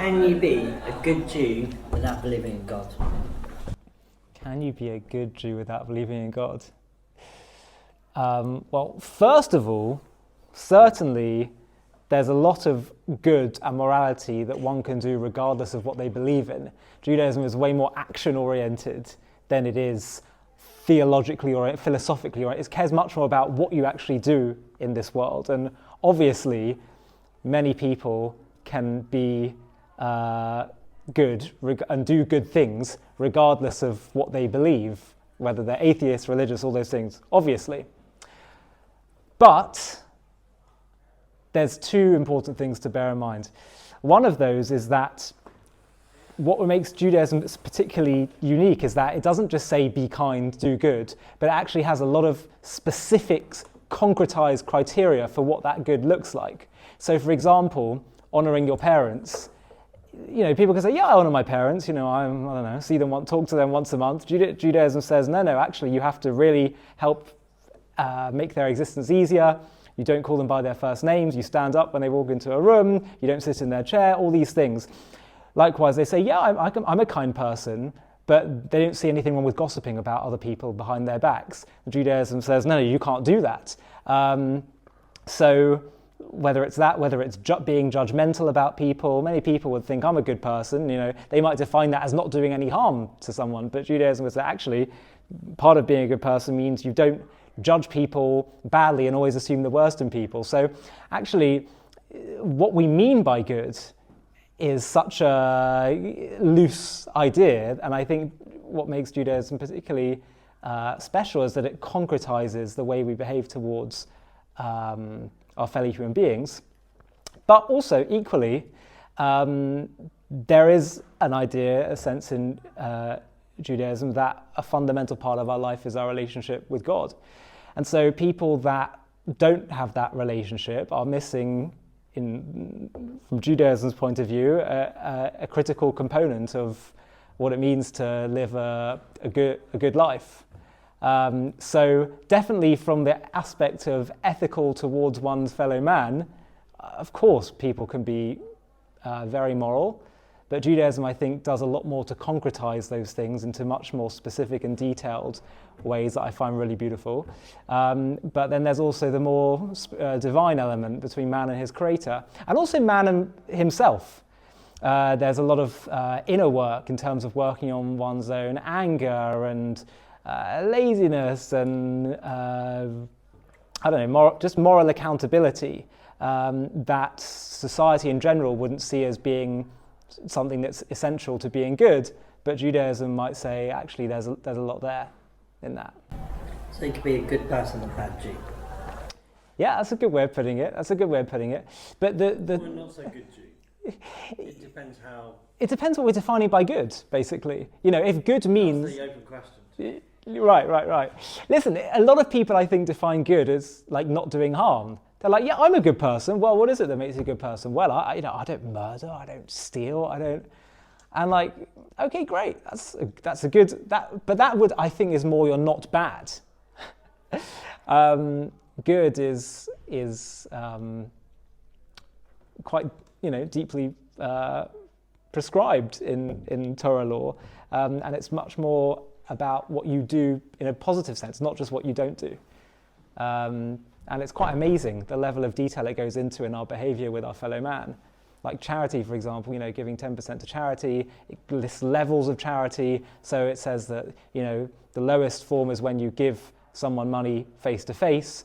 Can you be a good Jew without believing in God? Can you be a good Jew without believing in God? Well, first of all, certainly there's a lot of good and morality that one can do regardless of what they believe in. Judaism is way more action-oriented than it is theologically or philosophically. It cares much more about what you actually do in this world. And obviously, many people can be good and do good things regardless of what they believe, whether they're atheist, religious, all those things, obviously. But there's two important things to bear in mind. One of those is that what makes Judaism particularly unique is that it doesn't just say be kind, do good, but it actually has a lot of specific, concretized criteria for what that good looks like. So, for example, honoring your parents. You know, people can say, yeah, I honor my parents, you know, I don't know, see them once, talk to them once a month. Judaism says, no, actually, you have to really help make their existence easier. You don't call them by their first names, you stand up when they walk into a room, you don't sit in their chair, all these things. Likewise, they say, yeah, I'm a kind person, but they don't see anything wrong with gossiping about other people behind their backs. Judaism says, no, you can't do that. So whether it's that, whether it's being judgmental about people, many people would think I'm a good person, you know, they might define that as not doing any harm to someone, but Judaism would say actually part of being a good person means you don't judge people badly and always assume the worst in people. So actually what we mean by good is such a loose idea, and I think what makes Judaism particularly special is that it concretizes the way we behave towards our fellow human beings. But also, equally, there is an idea, a sense in Judaism that a fundamental part of our life is our relationship with God. And so people that don't have that relationship are missing, from Judaism's point of view, a critical component of what it means to live a good life. So definitely from the aspect of ethical towards one's fellow man, of course people can be very moral, but Judaism, I think, does a lot more to concretize those things into much more specific and detailed ways that I find really beautiful. But then there's also the more divine element between man and his creator, and also man and himself. There's a lot of inner work in terms of working on one's own anger and laziness and just moral accountability that society in general wouldn't see as being something that's essential to being good, but Judaism might say actually there's a lot there in that. So you could be a good person and a bad Jew. Yeah, that's a good way of putting it. But the Or not so good Jew. It depends how. It depends what we're defining by good, basically. You know, if good means. That's the open question. Right. Listen, a lot of people I think define good as like not doing harm. They're like, yeah, I'm a good person. Well, what is it that makes you a good person? Well, I don't murder, I don't steal, and like, okay, great. That's a good but that would, I think, is more you're not bad. Good is quite, deeply prescribed in Torah law, and it's much more about what you do in a positive sense, not just what you don't do. And it's quite amazing the level of detail it goes into in our behavior with our fellow man. Like charity, for example, giving 10% to charity, it lists levels of charity. So it says that, the lowest form is when you give someone money face to face,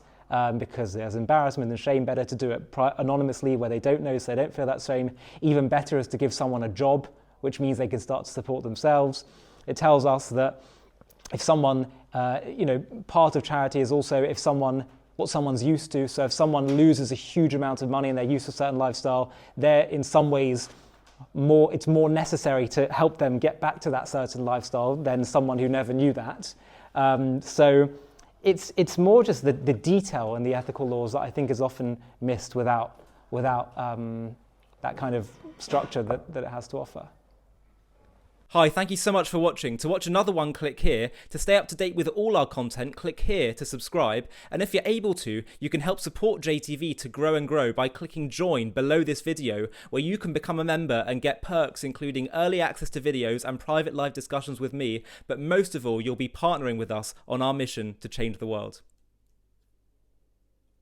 because there's embarrassment and shame. Better to do it anonymously where they don't know, so they don't feel that shame. Even better is to give someone a job, which means they can start to support themselves. It tells us that if someone, part of charity is also what someone's used to. So if someone loses a huge amount of money and they're used to a certain lifestyle, they're in some ways it's more necessary to help them get back to that certain lifestyle than someone who never knew that. So it's more just the detail in the ethical laws that I think is often missed without that kind of structure that it has to offer. Hi, thank you so much for watching. To watch another one, click here. To stay up to date with all our content, click here to subscribe. And if you're able to, you can help support JTV to grow and grow by clicking join below this video, where you can become a member and get perks including early access to videos and private live discussions with me. But most of all, you'll be partnering with us on our mission to change the world.